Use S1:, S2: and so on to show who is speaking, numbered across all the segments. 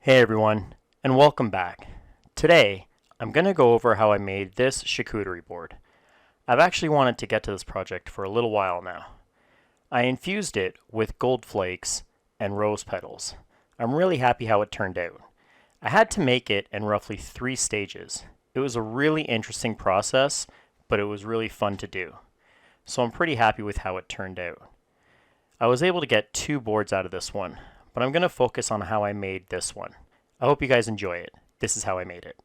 S1: Hey everyone, and welcome back. Today, I'm going to go over how I made this charcuterie board. I've actually wanted to get to this project for a little while now. I infused it with gold flakes and rose petals. I'm really happy how it turned out. I had to make it in roughly 3 stages. It was a really interesting process, but it was really fun to do. So I'm pretty happy with how it turned out. I was able to get 2 boards out of this one, but I'm going to focus on how I made this one. I hope you guys enjoy it. This is how I made it.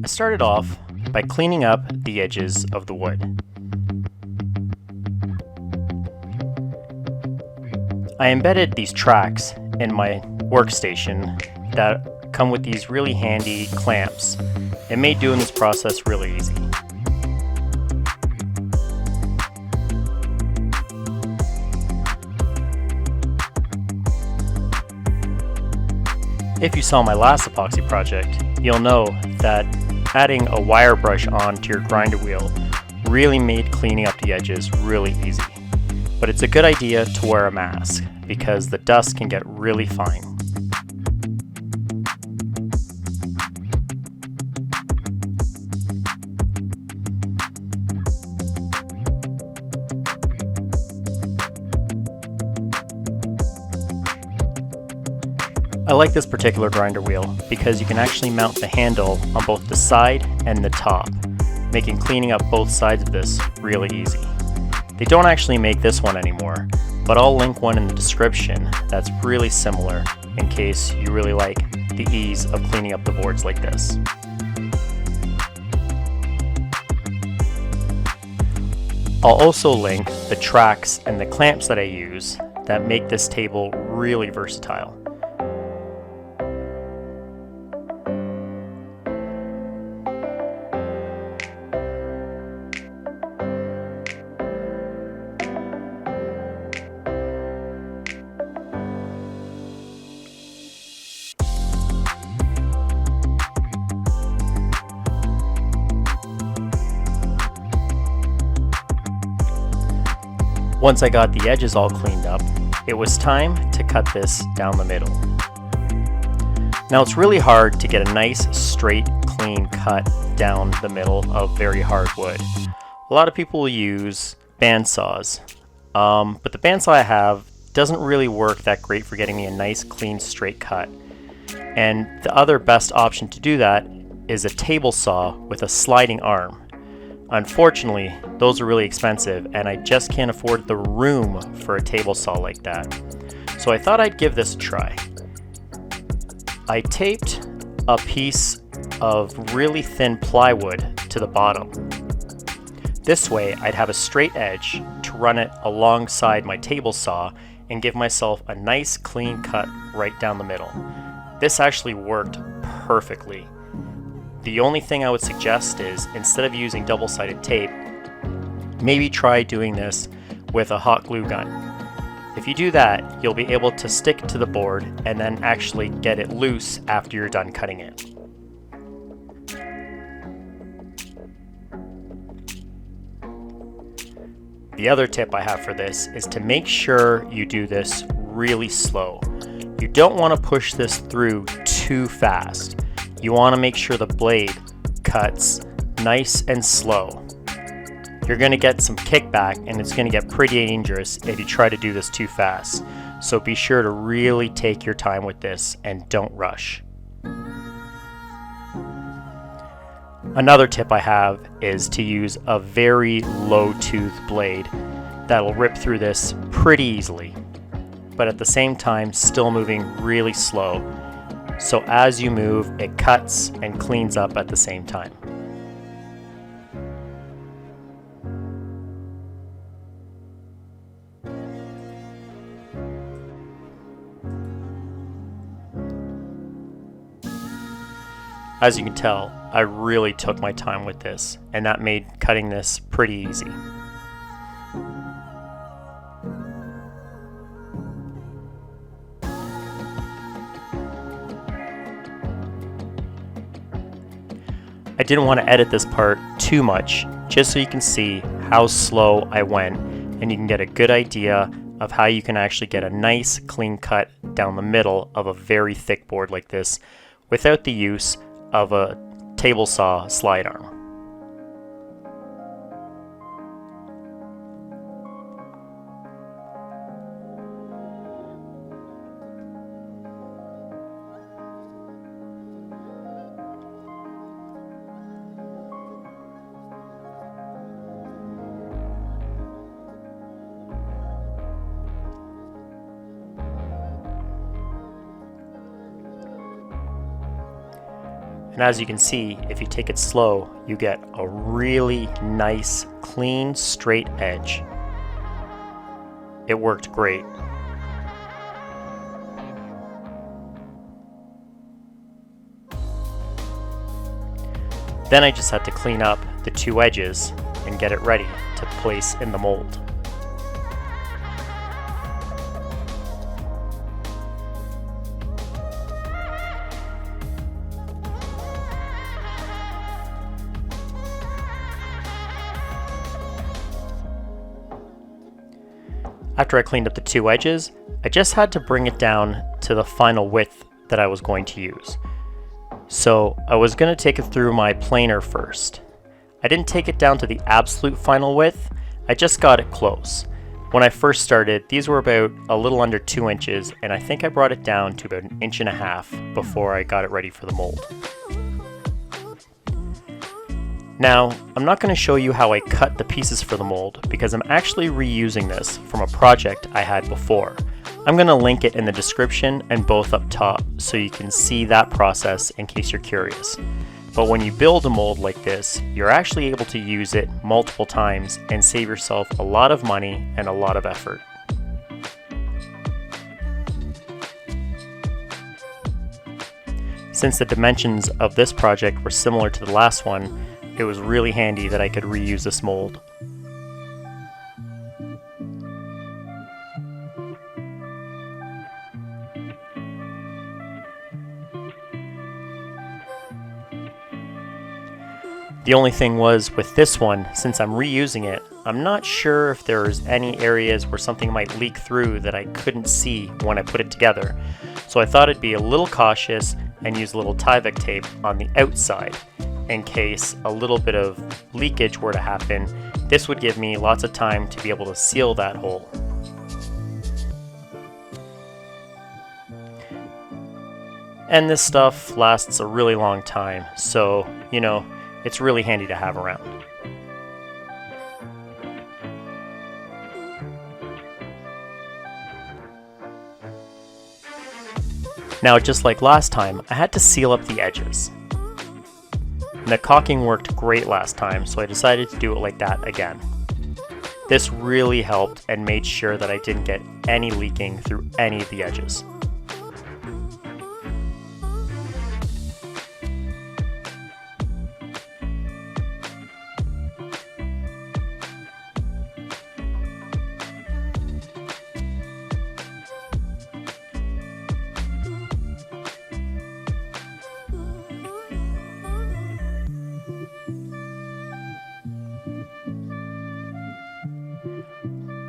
S1: I started off by cleaning up the edges of the wood. I embedded these tracks in my workstation that come with these really handy clamps. It made doing this process really easy. If you saw my last epoxy project, you'll know that adding a wire brush onto your grinder wheel really made cleaning up the edges really easy. But it's a good idea to wear a mask because the dust can get really fine. I like this particular grinder wheel because you can actually mount the handle on both the side and the top, making cleaning up both sides of this really easy. They don't actually make this one anymore, but I'll link one in the description that's really similar in case you really like the ease of cleaning up the boards like this. I'll also link the tracks and the clamps that I use that make this table really versatile. Once I got the edges all cleaned up, it was time to cut this down the middle. Now it's really hard to get a nice, straight, clean cut down the middle of very hard wood. A lot of people will use bandsaws, but the bandsaw I have doesn't really work that great for getting me a nice, clean, straight cut. And the other best option to do that is a table saw with a sliding arm. Unfortunately, those are really expensive and I just can't afford the room for a table saw like that. So I thought I'd give this a try. I taped a piece of really thin plywood to the bottom. This way I'd have a straight edge to run it alongside my table saw and give myself a nice clean cut right down the middle. This actually worked perfectly. The only thing I would suggest is, instead of using double-sided tape, maybe try doing this with a hot glue gun. If you do that, you'll be able to stick it to the board and then actually get it loose after you're done cutting it. The other tip I have for this is to make sure you do this really slow. You don't want to push this through too fast. You want to make sure the blade cuts nice and slow. You're going to get some kickback and it's going to get pretty dangerous if you try to do this too fast. So be sure to really take your time with this and don't rush. Another tip I have is to use a very low tooth blade that'll rip through this pretty easily, but at the same time still moving really slow. So as you move, it cuts and cleans up at the same time. As you can tell, I really took my time with this, and that made cutting this pretty easy. I didn't want to edit this part too much, just so you can see how slow I went and you can get a good idea of how you can actually get a nice clean cut down the middle of a very thick board like this without the use of a table saw slide arm. And as you can see, if you take it slow, you get a really nice, clean, straight edge. It worked great. Then I just had to clean up the two edges and get it ready to place in the mold. After I cleaned up the two edges, I just had to bring it down to the final width that I was going to use. So I was going to take it through my planer first. I didn't take it down to the absolute final width, I just got it close. When I first started, these were about a little under 2 inches, and I think I brought it down to about 1.5 inches before I got it ready for the mold. Now, I'm not going to show you how I cut the pieces for the mold because I'm actually reusing this from a project I had before. I'm going to link it in the description and both up top so you can see that process in case you're curious. But when you build a mold like this, you're actually able to use it multiple times and save yourself a lot of money and a lot of effort. Since the dimensions of this project were similar to the last one, it was really handy that I could reuse this mold. The only thing was with this one, since I'm reusing it, I'm not sure if there's any areas where something might leak through that I couldn't see when I put it together. So I thought I'd be a little cautious and use a little Tyvek tape on the outside. In case a little bit of leakage were to happen, this would give me lots of time to be able to seal that hole. And this stuff lasts a really long time, so, you know, it's really handy to have around. Now, just like last time, I had to seal up the edges. And the caulking worked great last time, so I decided to do it like that again. This really helped and made sure that I didn't get any leaking through any of the edges.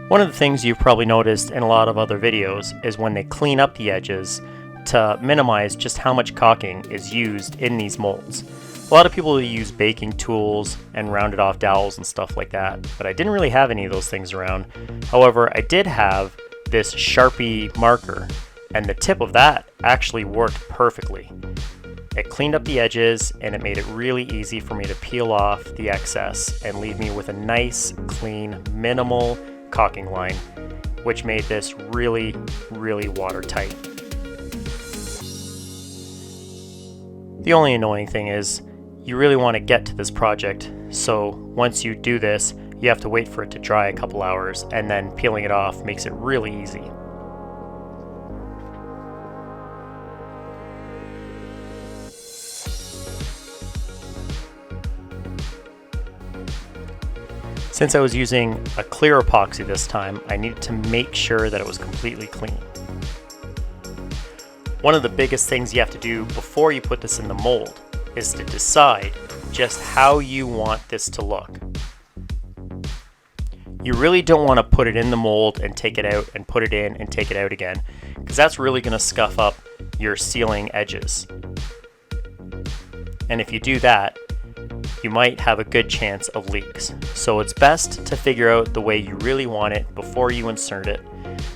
S1: One of the things you've probably noticed in a lot of other videos is when they clean up the edges to minimize just how much caulking is used in these molds. A lot of people use baking tools and rounded off dowels and stuff like that, but I didn't really have any of those things around. However, I did have this Sharpie marker, and the tip of that actually worked perfectly. It cleaned up the edges and it made it really easy for me to peel off the excess and leave me with a nice, clean, minimal caulking line, which made this really, really watertight. The only annoying thing is you really want to get to this project, so once you do this, you have to wait for it to dry a couple hours, and then peeling it off makes it really easy. Since I was using a clear epoxy this time, I needed to make sure that it was completely clean. One of the biggest things you have to do before you put this in the mold is to decide just how you want this to look. You really don't want to put it in the mold and take it out and put it in and take it out again, because that's really going to scuff up your ceiling edges. And if you do that, you might have a good chance of leaks. So it's best to figure out the way you really want it before you insert it.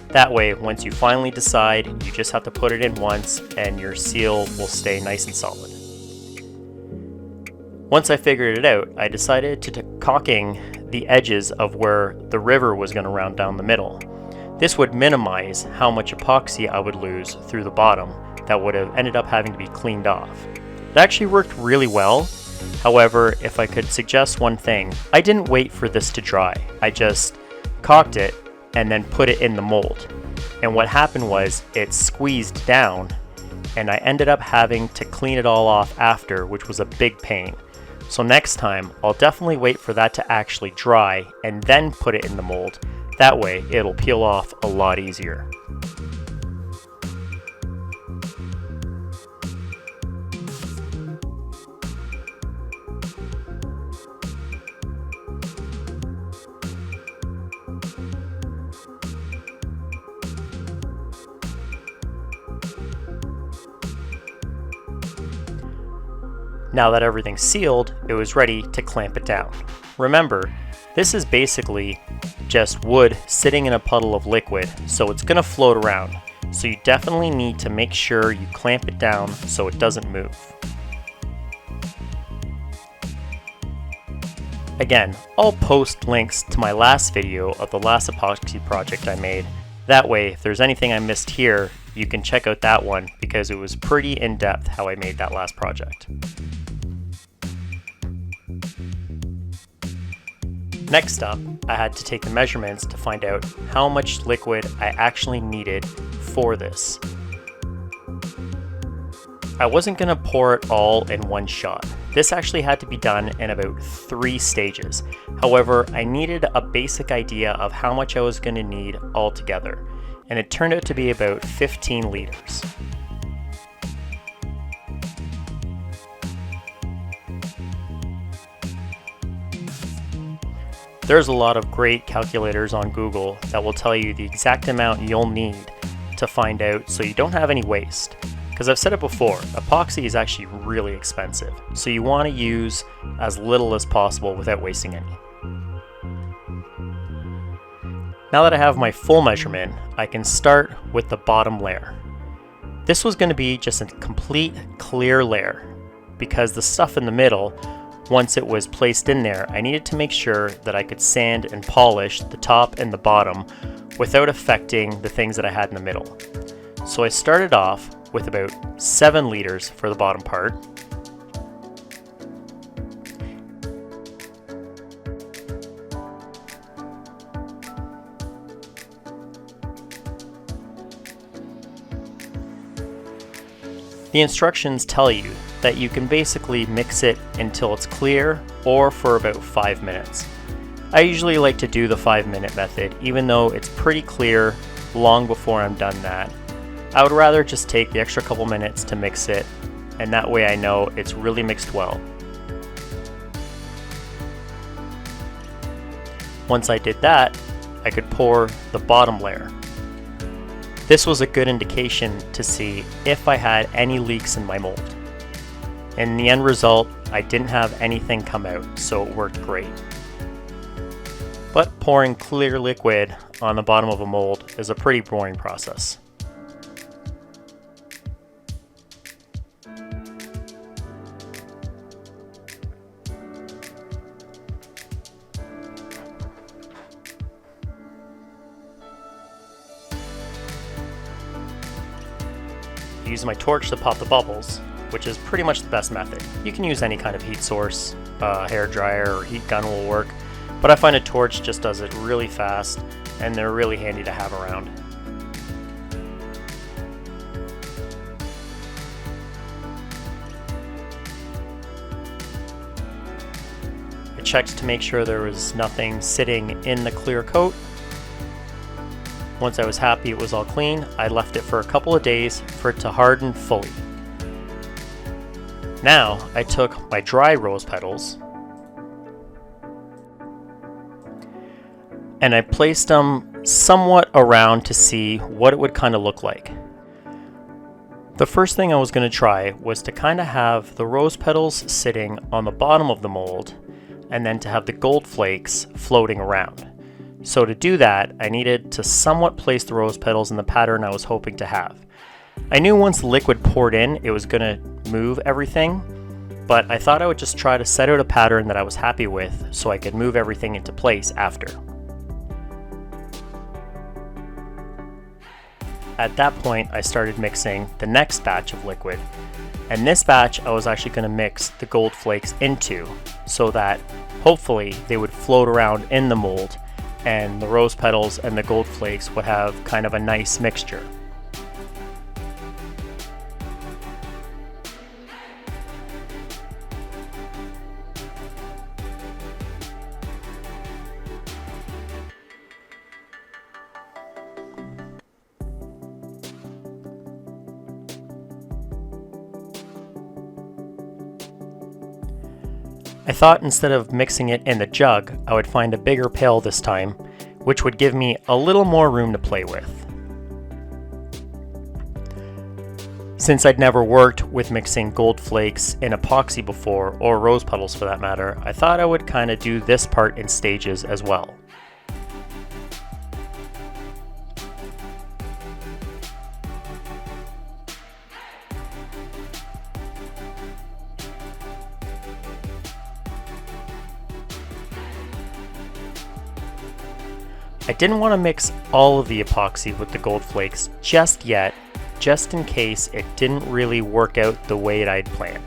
S1: That way, once you finally decide, you just have to put it in once and your seal will stay nice and solid. Once I figured it out, I decided to caulking the edges of where the river was going to run down the middle. This would minimize how much epoxy I would lose through the bottom that would have ended up having to be cleaned off. It actually worked really well. However, if I could suggest one thing, I didn't wait for this to dry. I just caulked it and then put it in the mold. And what happened was it squeezed down and I ended up having to clean it all off after, which was a big pain. So next time, I'll definitely wait for that to actually dry and then put it in the mold. That way, it'll peel off a lot easier. Now that everything's sealed, it was ready to clamp it down. Remember, this is basically just wood sitting in a puddle of liquid, so it's going to float around. So you definitely need to make sure you clamp it down so it doesn't move. Again, I'll post links to my last video of the last epoxy project I made. That way, if there's anything I missed here, you can check out that one because it was pretty in-depth how I made that last project. Next up, I had to take the measurements to find out how much liquid I actually needed for this. I wasn't going to pour it all in one shot. This actually had to be done in about 3 stages. However, I needed a basic idea of how much I was going to need altogether, and it turned out to be about 15 liters. There's a lot of great calculators on Google that will tell you the exact amount you'll need to find out so you don't have any waste. Because I've said it before, epoxy is actually really expensive, so you want to use as little as possible without wasting any. Now that I have my full measurement, I can start with the bottom layer. This was going to be just a complete clear layer because the stuff in the middle, once it was placed in there, I needed to make sure that I could sand and polish the top and the bottom without affecting the things that I had in the middle. So I started off with about 7 liters for the bottom part. The instructions tell you that you can basically mix it until it's clear or for about 5 minutes. I usually like to do the 5-minute method even though it's pretty clear long before I'm done that. I would rather just take the extra couple minutes to mix it, and that way I know it's really mixed well. Once I did that, I could pour the bottom layer. This was a good indication to see if I had any leaks in my mold. In the end result, I didn't have anything come out, so it worked great. But pouring clear liquid on the bottom of a mold is a pretty boring process. I use my torch to pop the bubbles, which is pretty much the best method. You can use any kind of heat source, hair dryer or heat gun will work, but I find a torch just does it really fast and they're really handy to have around. I checked to make sure there was nothing sitting in the clear coat. Once I was happy it was all clean, I left it for a couple of days for it to harden fully. Now I took my dry rose petals, and I placed them somewhat around to see what it would kind of look like. The first thing I was going to try was to kind of have the rose petals sitting on the bottom of the mold, and then to have the gold flakes floating around. So to do that, I needed to somewhat place the rose petals in the pattern I was hoping to have. I knew once the liquid poured in, it was going to move everything, but I thought I would just try to set out a pattern that I was happy with so I could move everything into place after. At that point, I started mixing the next batch of liquid, and this batch I was actually going to mix the gold flakes into so that hopefully they would float around in the mold and the rose petals and the gold flakes would have kind of a nice mixture. I thought instead of mixing it in the jug, I would find a bigger pail this time, which would give me a little more room to play with. Since I'd never worked with mixing gold flakes in epoxy before, or rose petals for that matter, I thought I would kind of do this part in stages as well. I didn't want to mix all of the epoxy with the gold flakes just yet, just in case it didn't really work out the way I'd planned.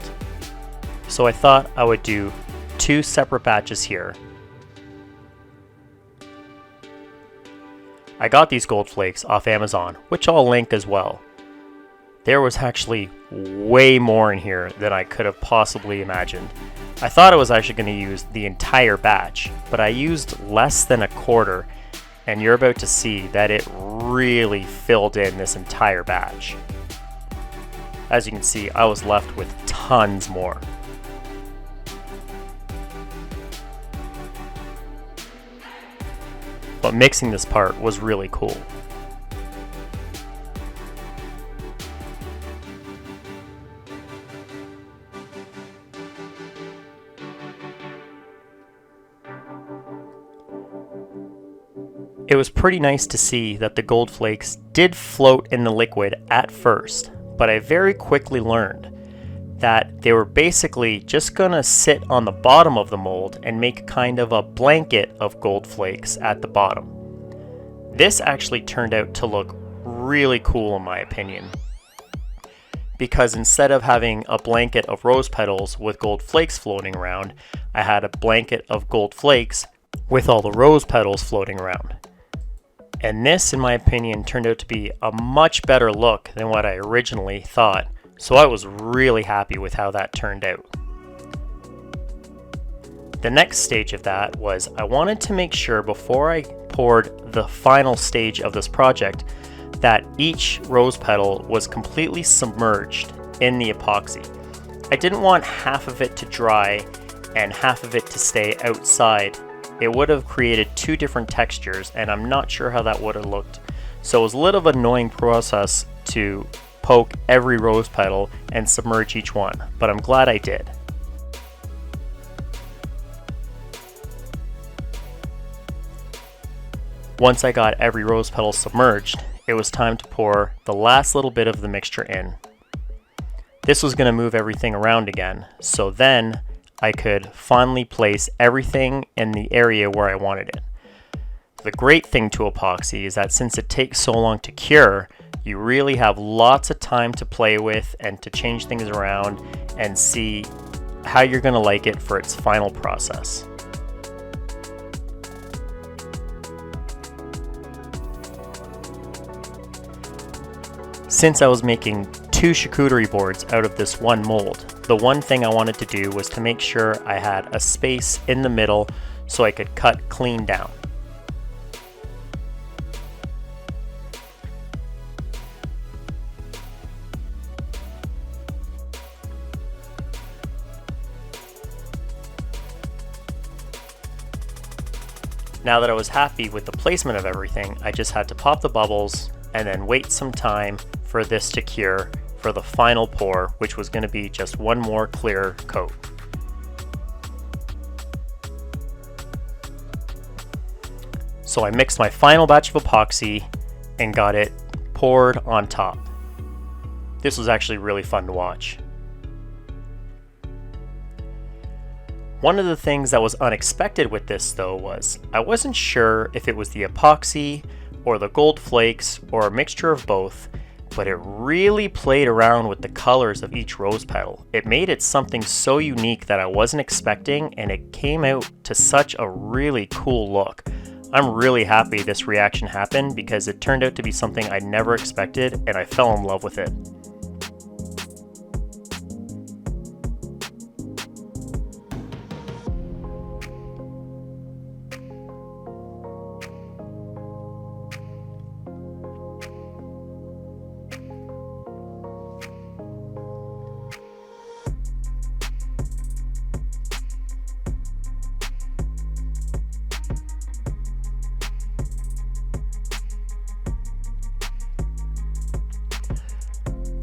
S1: So I thought I would do 2 separate batches here. I got these gold flakes off Amazon, which I'll link as well. There was actually way more in here than I could have possibly imagined. I thought I was actually going to use the entire batch, but I used less than a quarter, and you're about to see that it really filled in this entire batch. As you can see, I was left with tons more. But mixing this part was really cool. It was pretty nice to see that the gold flakes did float in the liquid at first, but I very quickly learned that they were basically just gonna sit on the bottom of the mold and make kind of a blanket of gold flakes at the bottom. This actually turned out to look really cool in my opinion, because instead of having a blanket of rose petals with gold flakes floating around, I had a blanket of gold flakes with all the rose petals floating around. And this, in my opinion, turned out to be a much better look than what I originally thought, so I was really happy with how that turned out. The next stage of that was I wanted to make sure before I poured the final stage of this project that each rose petal was completely submerged in the epoxy. I didn't want half of it to dry and half of it to stay outside. It would have created 2 different textures, and I'm not sure how that would have looked. So it was a little bit of an annoying process to poke every rose petal and submerge each one, but I'm glad I did. Once I got every rose petal submerged, it was time to pour the last little bit of the mixture in. This was going to move everything around again, so then I could finally place everything in the area where I wanted it. The great thing to epoxy is that since it takes so long to cure, you really have lots of time to play with and to change things around and see how you're going to like it for its final process. Since I was making 2 charcuterie boards out of this one mold, the one thing I wanted to do was to make sure I had a space in the middle so I could cut clean down. Now that I was happy with the placement of everything, I just had to pop the bubbles and then wait some time for this to cure for the final pour, which was going to be just one more clear coat. So I mixed my final batch of epoxy and got it poured on top. This was actually really fun to watch. One of the things that was unexpected with this though was I wasn't sure if it was the epoxy or the gold flakes or a mixture of both, but it really played around with the colors of each rose petal. It made it something so unique that I wasn't expecting, and it came out to such a really cool look. I'm really happy this reaction happened because it turned out to be something I never expected, and I fell in love with it.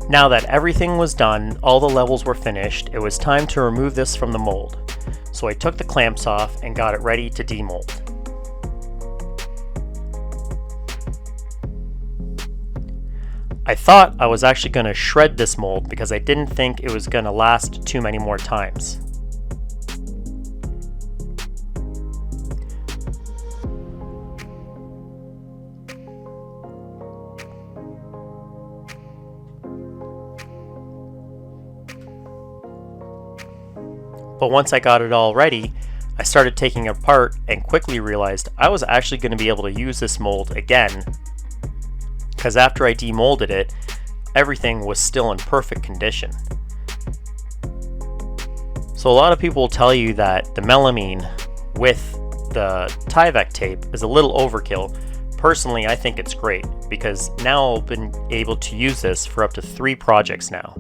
S1: Now that everything was done, all the levels were finished, it was time to remove this from the mold. So I took the clamps off and got it ready to demold. I thought I was actually going to shred this mold because I didn't think it was going to last too many more times. But once I got it all ready, I started taking it apart and quickly realized I was actually going to be able to use this mold again, because after I demolded it, everything was still in perfect condition. So a lot of people will tell you that the melamine with the Tyvek tape is a little overkill. Personally, I think it's great because now I've been able to use this for up to 3 projects now.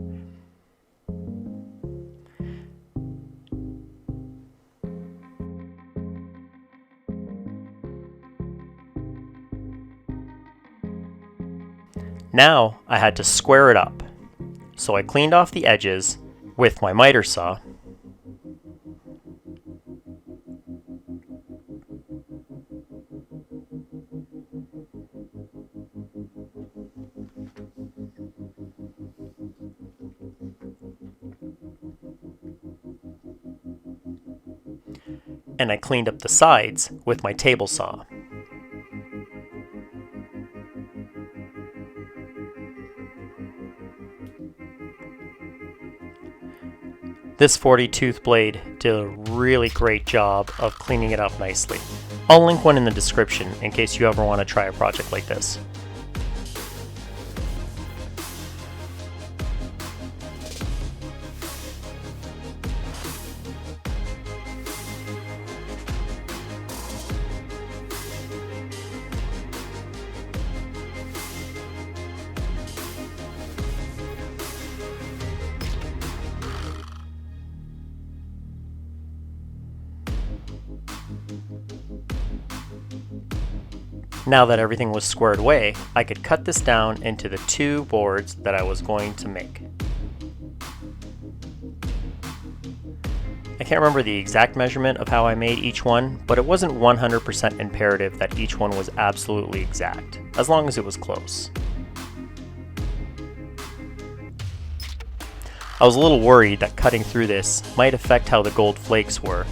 S1: Now I had to square it up, so I cleaned off the edges with my miter saw. And I cleaned up the sides with my table saw. This 40 tooth blade did a really great job of cleaning it up nicely. I'll link one in the description in case you ever want to try a project like this. Now that everything was squared away, I could cut this down into the 2 boards that I was going to make. I can't remember the exact measurement of how I made each one, but it wasn't 100% imperative that each one was absolutely exact, as long as it was close. I was a little worried that cutting through this might affect how the gold flakes were,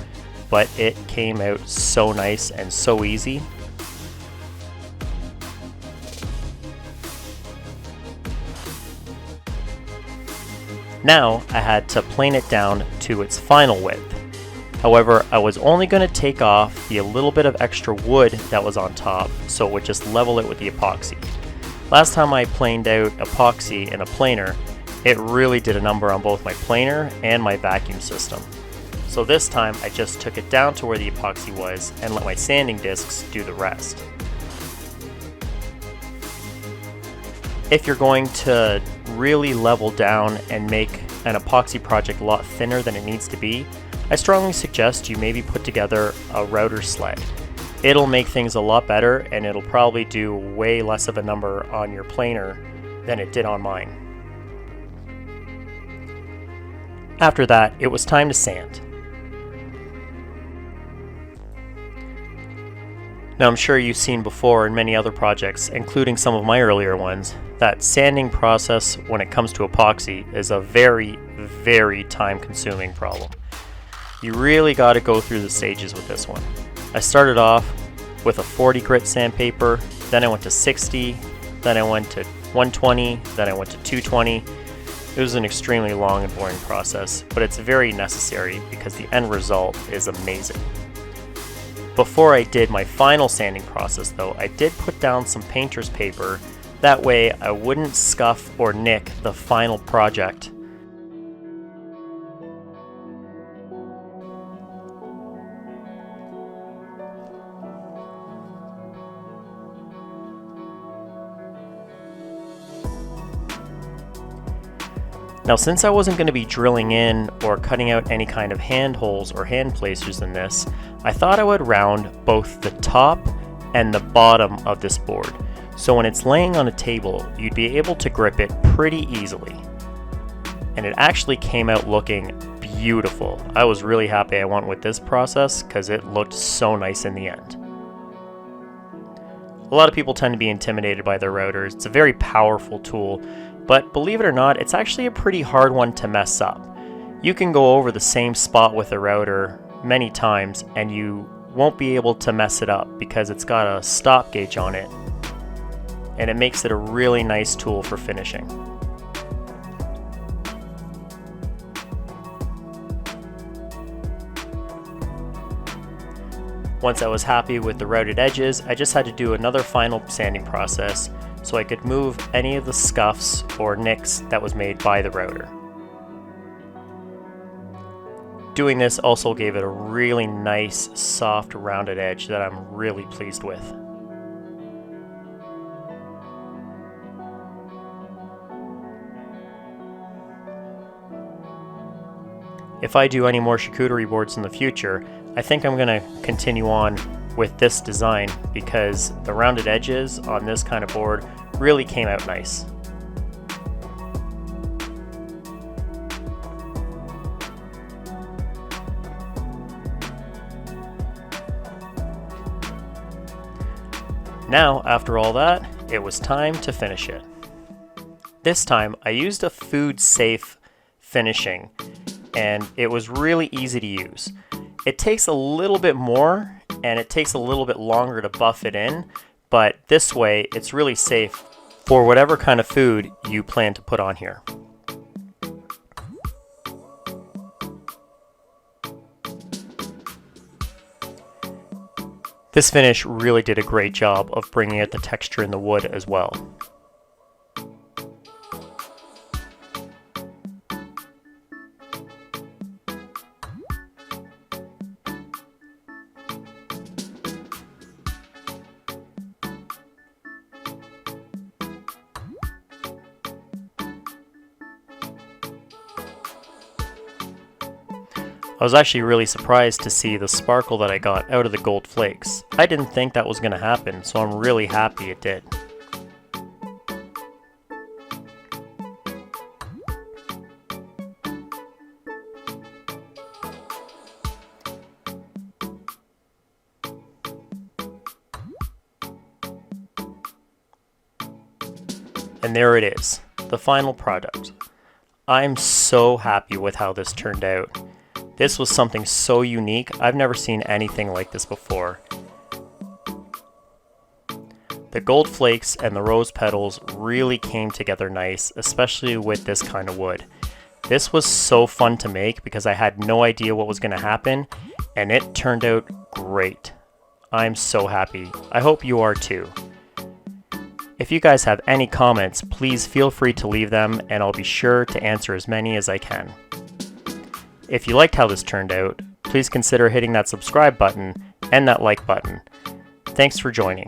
S1: but it came out so nice and so easy. Now I had to plane it down to its final width. However, I was only going to take off the little bit of extra wood that was on top, so it would just level it with the epoxy. Last time I planed out epoxy in a planer, it really did a number on both my planer and my vacuum system. So this time I just took it down to where the epoxy was and let my sanding discs do the rest. If you're going to really level down and make an epoxy project a lot thinner than it needs to be, I strongly suggest you maybe put together a router sled. it'll make things a lot better, and it'll probably do way less of a number on your planer than it did on mine. After that, it was time to sand. Now, I'm sure you've seen before in many other projects, including some of my earlier ones, that sanding process when it comes to epoxy is a very, very time-consuming problem. You really got to go through the stages with this one. I started off with a 40 grit sandpaper, then I went to 60, then I went to 120, then I went to 220. It was an extremely long and boring process, but it's very necessary because the end result is amazing. Before I did my final sanding process though, I did put down some painter's paper. That way I wouldn't scuff or nick the final project. Now, since I wasn't going to be drilling in or cutting out any kind of hand holes or hand placers in this, I thought I would round both the top and the bottom of this board. So when it's laying on a table, you'd be able to grip it pretty easily. And it actually came out looking beautiful. I was really happy I went with this process because it looked so nice in the end. A lot of people tend to be intimidated by their routers. It's a very powerful tool. But believe it or not, it's actually a pretty hard one to mess up. You can go over the same spot with a router many times and you won't be able to mess it up because it's got a stop gauge on it, and it makes it a really nice tool for finishing. Once I was happy with the routed edges, I just had to do another final sanding process so I could move any of the scuffs or nicks that was made by the router. Doing this also gave it a really nice, soft, rounded edge that I'm really pleased with. If I do any more charcuterie boards in the future, I think I'm going to continue on with this design because the rounded edges on this kind of board really came out nice. Now, after all that, it was time to finish it. This time I used a food safe finishing and it was really easy to use. It takes a little bit more and it takes a little bit longer to buff it in, but this way it's really safe for whatever kind of food you plan to put on here. This finish really did a great job of bringing out the texture in the wood as well. I was actually really surprised to see the sparkle that I got out of the gold flakes. I didn't think that was going to happen, so I'm really happy it did. And there it is, the final product. I'm so happy with how this turned out. This was something so unique. I've never seen anything like this before. The gold flakes and the rose petals really came together nice, especially with this kind of wood. This was so fun to make because I had no idea what was going to happen, and it turned out great. I'm so happy. I hope you are too. If you guys have any comments, please feel free to leave them, and I'll be sure to answer as many as I can. If you liked how this turned out, please consider hitting that subscribe button and that like button. Thanks for joining.